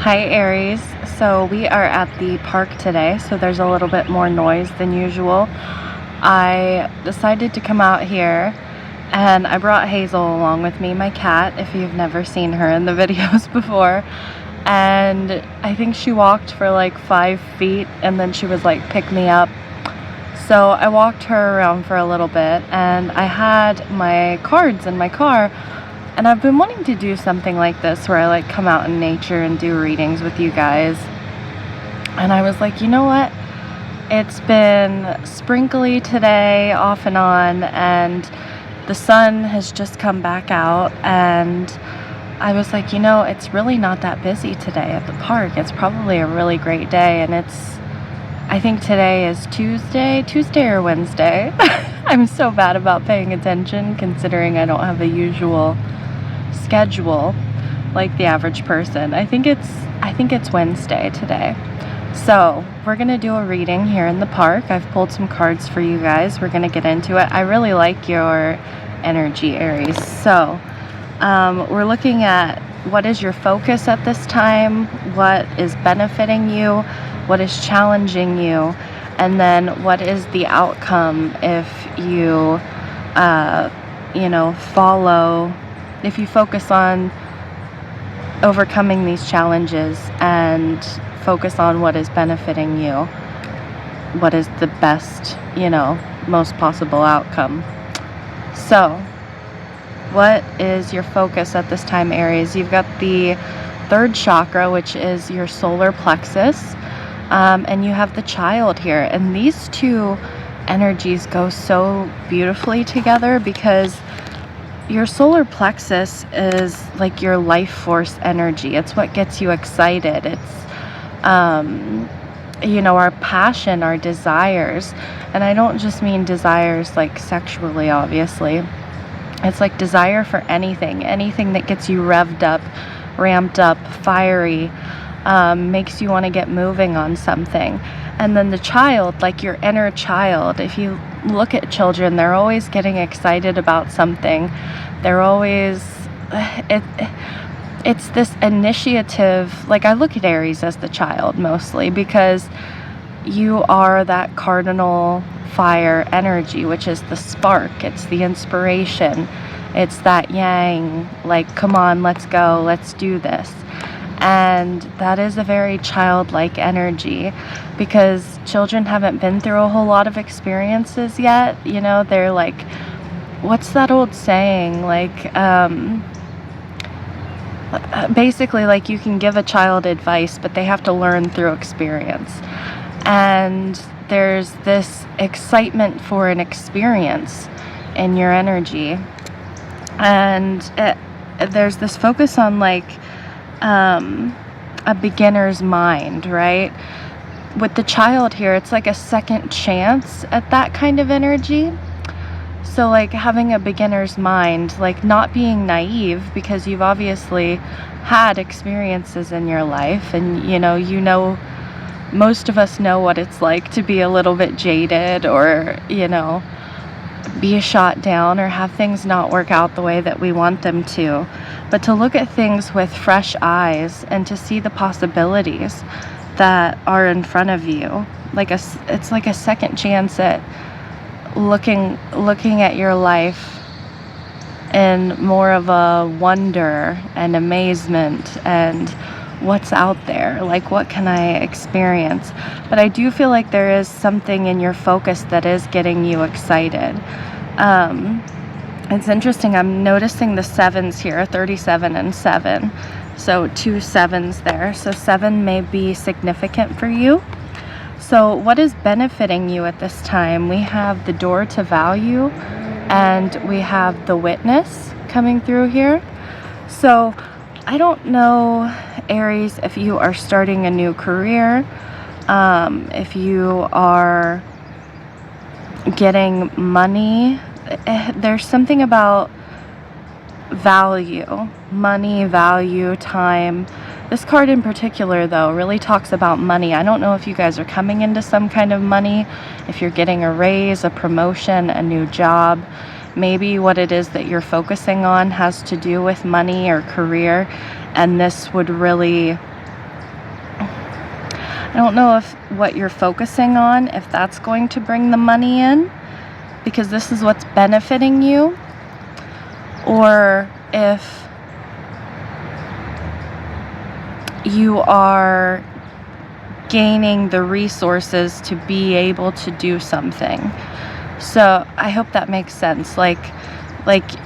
Hi Aries. So we are at the park today, so there's a little bit more noise than usual. I decided to come out here and I brought Hazel along with me, my cat, if you've never seen her in the videos before. And I think she walked for like 5 feet and then she was like, pick me up. So I walked her around for a little bit and I had my cards in my car. And I've been wanting to do something like this where I like come out in nature and do readings with you guys. And I was like, you know what? It's been sprinkly today, off and on, and the sun has just come back out. And I was like, you know, it's really not that busy today at the park. It's probably a really great day. And I think today is Tuesday or Wednesday. I'm so bad about paying attention considering I don't have a usual schedule like the average person. I think it's Wednesday today. So we're gonna do a reading here in the park. I've pulled some cards for you guys. We're gonna get into it. I really like your energy, Aries. So we're looking at what is your focus at this time, what is benefiting you, what is challenging you, and then what is the outcome if you if you focus on overcoming these challenges and focus on what is benefiting you, what is the best, most possible outcome. So what is your focus at this time, Aries? You've got the third chakra, which is your solar plexus, and you have the child here. And these two energies go so beautifully together because your solar plexus is like your life force energy. It's what gets you excited. It's, our passion, our desires. And I don't just mean desires like sexually, obviously. It's like desire for anything that gets you revved up, ramped up, fiery, makes you want to get moving on something. And then the child, like your inner child, if you look at children, they're always getting excited about something. They're always, it's this initiative. Like I look at Aries as the child mostly because you are that cardinal fire energy, which is the spark. It's the inspiration. It's that yang, like, come on, let's go, let's do this. And that is a very childlike energy because children haven't been through a whole lot of experiences yet. They're like, what's that old saying? Like, basically, like you can give a child advice, but they have to learn through experience. And there's this excitement for an experience in your energy. And there's this focus on like, a beginner's mind, right? With the child here, it's like a second chance at that kind of energy. So like having a beginner's mind, like not being naive because you've obviously had experiences in your life and most of us know what it's like to be a little bit jaded or, be shot down or have things not work out the way that we want them to. But to look at things with fresh eyes and to see the possibilities that are in front of you, it's like a second chance at looking at your life in more of a wonder and amazement and what's out there, like what can I experience. But I do feel like there is something in your focus that is getting you excited. It's interesting, I'm noticing the sevens here, 37 and 7, so 2 7s there. So 7 may be significant for you. So what is benefiting you at this time? We have the door to value and we have the witness coming through here. So I don't know, Aries, if you are starting a new career, if you are getting money. There's something about value, money, value, time. This card in particular, though, really talks about money. I don't know if you guys are coming into some kind of money, if you're getting a raise, a promotion, a new job. Maybe what it is that you're focusing on has to do with money or career, and this would really I don't know if what you're focusing on, if that's going to bring the money in, because this is what's benefiting you, or if you are gaining the resources to be able to do something. So I hope that makes sense. Like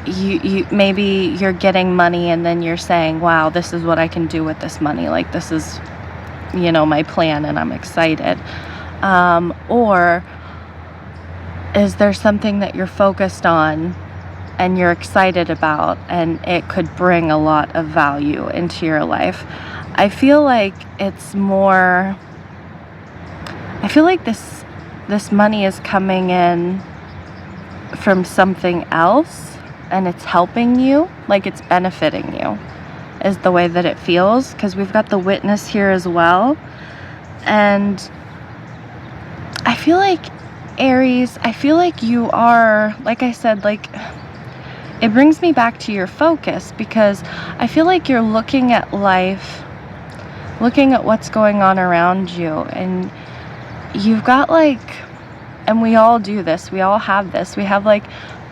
you maybe you're getting money and then you're saying, wow, this is what I can do with this money. Like, this is, my plan, and I'm excited. Or is there something that you're focused on and you're excited about, and it could bring a lot of value into your life? I feel like it's more, I feel like this money is coming in from something else, and it's helping you, like it's benefiting you, is the way that it feels, because we've got the Witness here as well. And I feel like, Aries, I feel like you are, like I said, like, it brings me back to your focus, because I feel like you're looking at life, looking at what's going on around you, and you've got and we all do this, we all have this, we have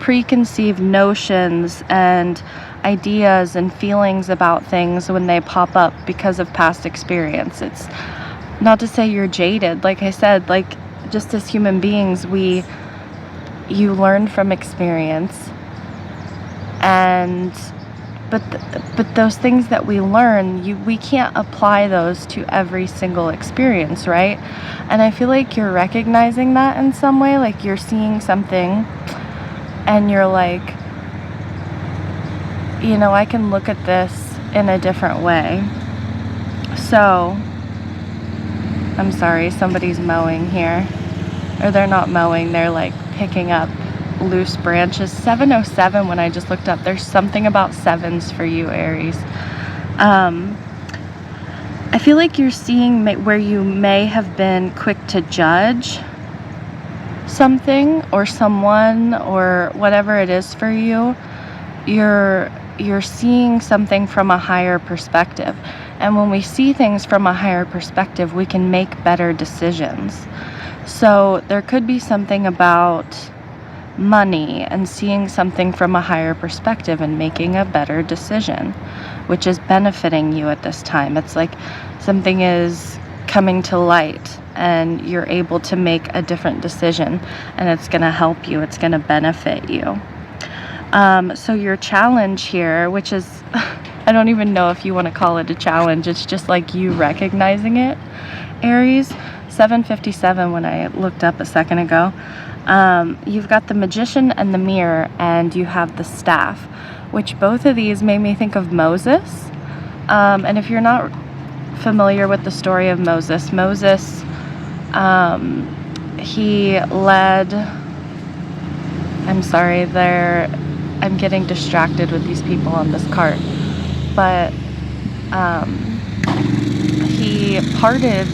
preconceived notions and ideas and feelings about things when they pop up because of past experience. It's not to say you're jaded, like I said, just as human beings, you learn from experience, and but those things that we learn, we can't apply those to every single experience, right? And I feel like you're recognizing that in some way, like you're seeing something and you're like, I can look at this in a different way. So, I'm sorry, somebody's mowing here. Or they're not mowing, they're picking up loose branches. 7:07 when I just looked up. There's something about sevens for you, Aries. I feel like you're seeing where you may have been quick to judge something or someone or whatever it is for you. You're seeing something from a higher perspective. And when we see things from a higher perspective, we can make better decisions. So there could be something about money and seeing something from a higher perspective and making a better decision, which is benefiting you at this time. It's like something is coming to light and you're able to make a different decision, and it's going to help you, it's going to benefit you. So your challenge here, which is I don't even know if you want to call it a challenge, it's just like you recognizing it, Aries. 7:57 when I looked up a second ago. You've got the Magician and the Mirror, and you have the Staff, which both of these made me think of Moses. And if you're not familiar with the story of Moses, he led, I'm getting distracted with these people on this cart, but he parted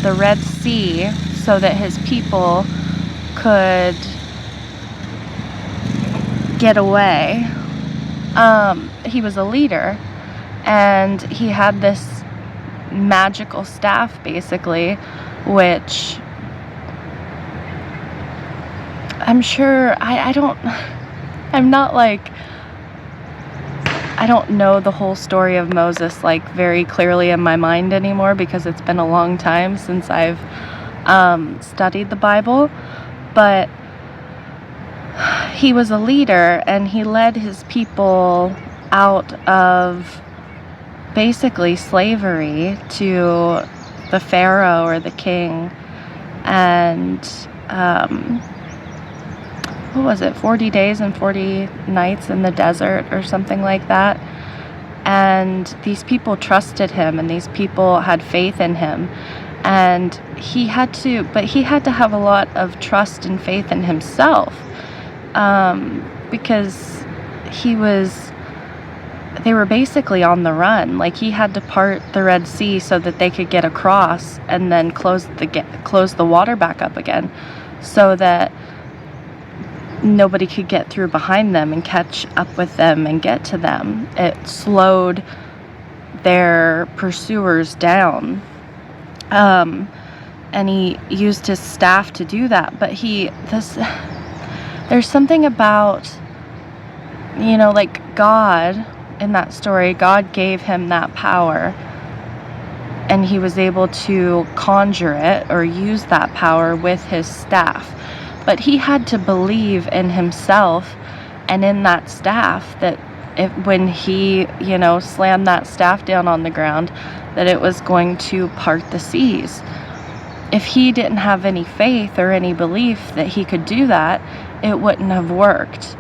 the Red Sea so that his people could get away. He was a leader, and he had this magical staff, basically, which I'm sure I don't know the whole story of Moses very clearly in my mind anymore, because it's been a long time since I've studied the Bible. But he was a leader, and he led his people out of basically slavery to the Pharaoh or the king. And what was it, 40 days and 40 nights in the desert or something like that. And these people trusted him, and these people had faith in him. And he had to have a lot of trust and faith in himself, because they were basically on the run. He had to part the Red Sea so that they could get across, and then close the water back up again, so that nobody could get through behind them and catch up with them and get to them. It slowed their pursuers down. And he used his staff to do that. But there's something about, like God, in that story, God gave him that power, and he was able to conjure it or use that power with his staff. But he had to believe in himself and in that staff, that when he, slammed that staff down on the ground, that it was going to part the seas. If he didn't have any faith or any belief that he could do that, it wouldn't have worked.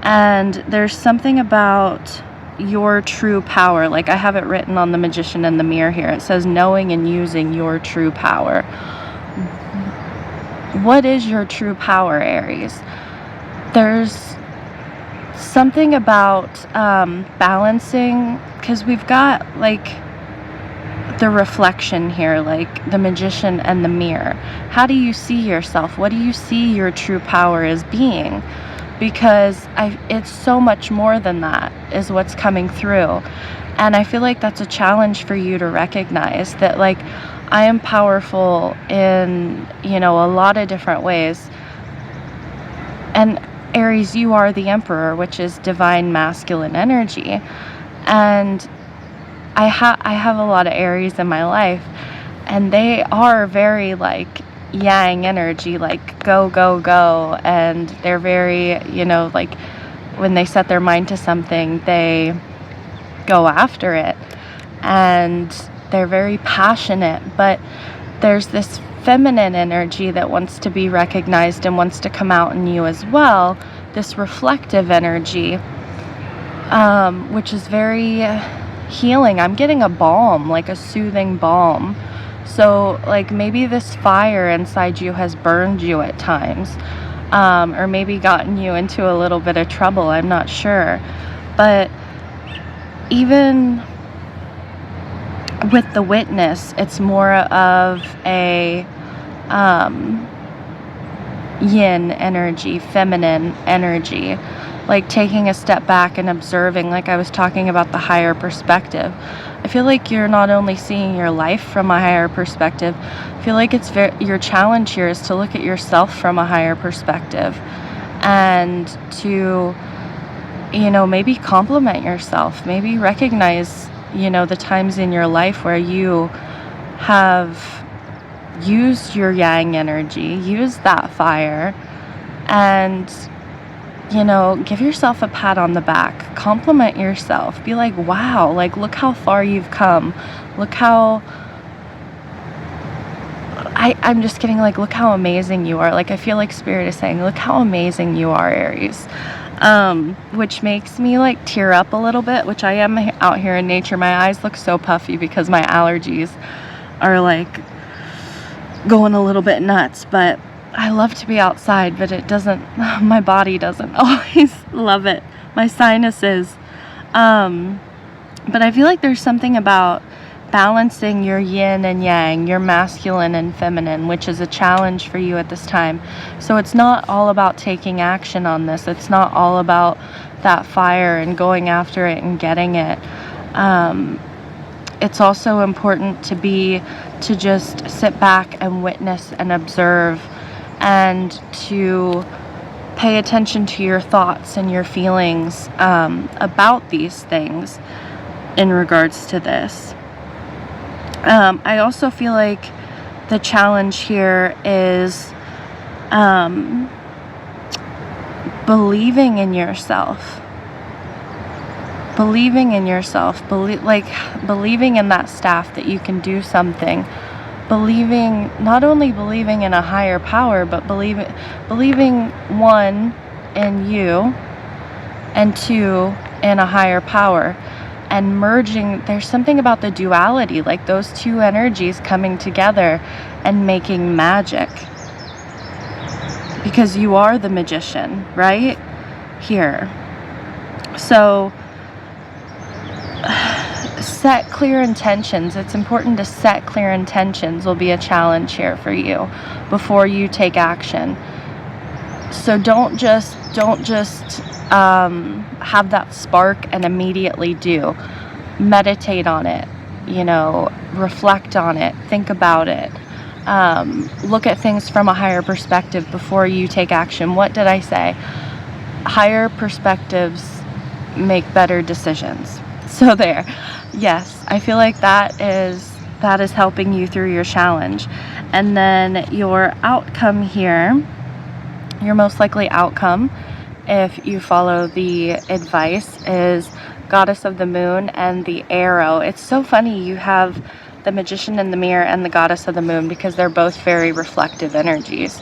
And there's something about your true power. Like, I have it written on the Magician in the Mirror here. It says, knowing and using your true power. What is your true power, Aries? There's something about balancing, because we've got like the reflection here, like the Magician and the Mirror. How do you see yourself? What do you see your true power as being? Because it's so much more than that is what's coming through. And I feel like that's a challenge for you to recognize that, like, I am powerful in, a lot of different ways. And Aries, you are the Emperor, which is divine masculine energy. And I have a lot of Aries in my life, and they are very like yang energy, like go, go, go. And they're very, like when they set their mind to something, they go after it, and they're very passionate. But there's this feminine energy that wants to be recognized and wants to come out in you as well, this reflective energy, which is very healing. I'm getting a balm, like a soothing balm. So like maybe this fire inside you has burned you at times, or maybe gotten you into a little bit of trouble. I'm not sure. But even with the Witness, it's more of a yin energy, feminine energy, like taking a step back and observing, like I was talking about the higher perspective. I feel like you're not only seeing your life from a higher perspective, I feel like it's your challenge here is to look at yourself from a higher perspective, and to, maybe compliment yourself, maybe recognize, the times in your life where you have used your yang energy, use that fire, and give yourself a pat on the back, compliment yourself, be like, wow, like look how far you've come, look how I'm just kidding, like look how amazing you are. Like I feel like Spirit is saying, look how amazing you are, Aries. Which makes me like tear up a little bit, which I am out here in nature. My eyes look so puffy because my allergies are like going a little bit nuts. But I love to be outside, but my body doesn't always love it. My sinuses. But I feel like there's something about balancing your yin and yang, your masculine and feminine, which is a challenge for you at this time. So it's not all about taking action on this. It's not all about that fire and going after it and getting it. It's also important to just sit back and witness and observe, and to pay attention to your thoughts and your feelings about these things in regards to this. I also feel like the challenge here is believing in yourself. Believing in yourself, believing in that staff that you can do something. Not only believing in a higher power, but believing one, in you, and two, in a higher power. And merging, there's something about the duality, like those two energies coming together and making magic. Because you are the magician, right? Here. So, set clear intentions. It's important to set clear intentions. Will be a challenge here for you before you take action. So don't just have that spark and immediately do. Meditate on it. reflect on it, think about it, look at things from a higher perspective before you take action. What did I say? Higher perspectives make better decisions. So there. Yes, I feel like that is helping you through your challenge. And then your outcome here, your most likely outcome, if you follow the advice, is Goddess of the Moon and the Arrow. It's so funny you have the Magician in the Mirror and the Goddess of the Moon, because they're both very reflective energies.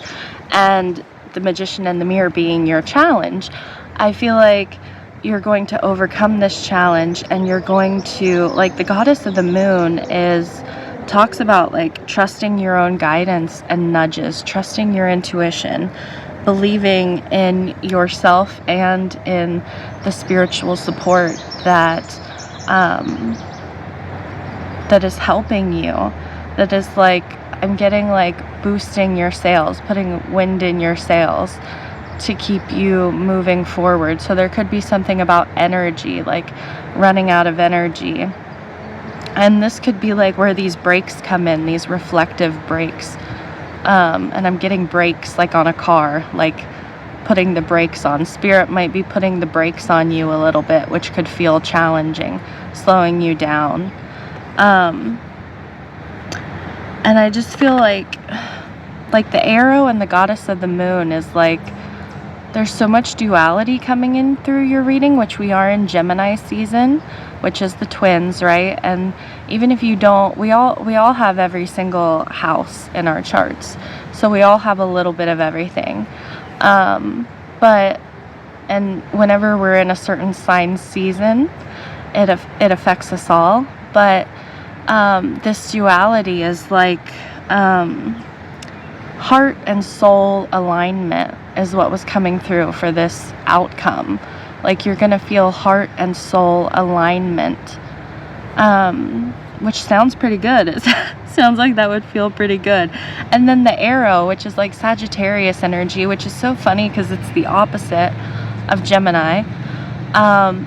And the Magician in the Mirror being your challenge, I feel like you're going to overcome this challenge, and you're going to, like, the Goddess of the Moon talks about like trusting your own guidance and nudges, trusting your intuition, believing in yourself and in the spiritual support that is helping you, that is like, I'm getting like boosting your sails, putting wind in your sails to keep you moving forward. So there could be something about energy, like running out of energy. And this could be like where these breaks come in, these reflective breaks. And I'm getting brakes like on a car, like putting the brakes on. Spirit might be putting the brakes on you a little bit, which could feel challenging, slowing you down. And I just feel like the Arrow and the Goddess of the Moon is like, there's so much duality coming in through your reading, which we are in Gemini season, which is the twins, right? And even if you don't, we all have every single house in our charts. So we all have a little bit of everything. And whenever we're in a certain sign season, it affects us all. But this duality is like heart and soul alignment is what was coming through for this outcome. Like, you're going to feel heart and soul alignment, which sounds pretty good. It sounds like that would feel pretty good. And then the Arrow, which is like Sagittarius energy, which is so funny because it's the opposite of Gemini.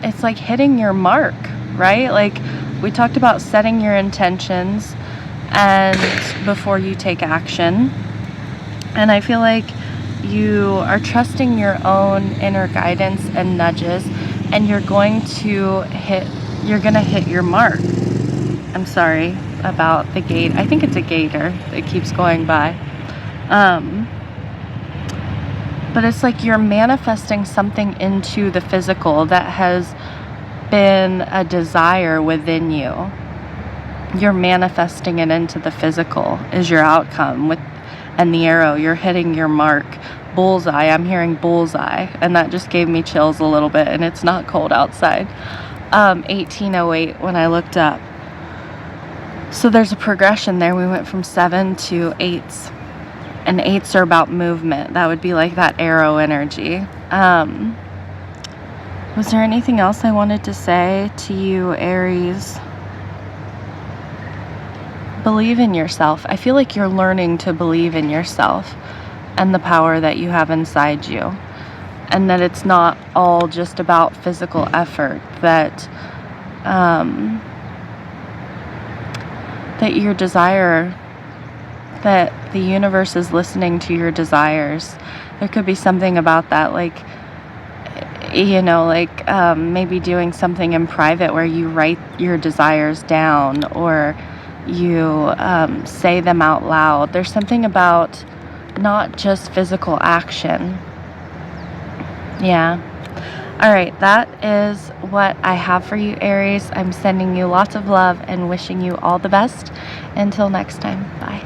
It's like hitting your mark, right? Like, we talked about setting your intentions and before you take action. And I feel like you are trusting your own inner guidance and nudges, and you're going to hit your mark. I'm sorry about the gate. I think it's a gator that keeps going by. But it's like you're manifesting something into the physical that has been a desire within you. You're manifesting it into the physical is your outcome. And the Arrow, you're hitting your mark. Bullseye, I'm hearing bullseye, and that just gave me chills a little bit, and it's not cold outside. 1808 when I looked up. So there's a progression there. We went from 7 to 8s, and 8s are about movement. That would be like that Arrow energy. Was there anything else I wanted to say to you, Aries? Believe in yourself. I feel like you're learning to believe in yourself and the power that you have inside you, and that it's not all just about physical effort, that your desire, that the universe is listening to your desires. There could be something about that, like, maybe doing something in private where you write your desires down, or you say them out loud. There's something about not just physical action. Yeah. All right, that is what I have for you, Aries. I'm sending you lots of love and wishing you all the best. Until next time, bye.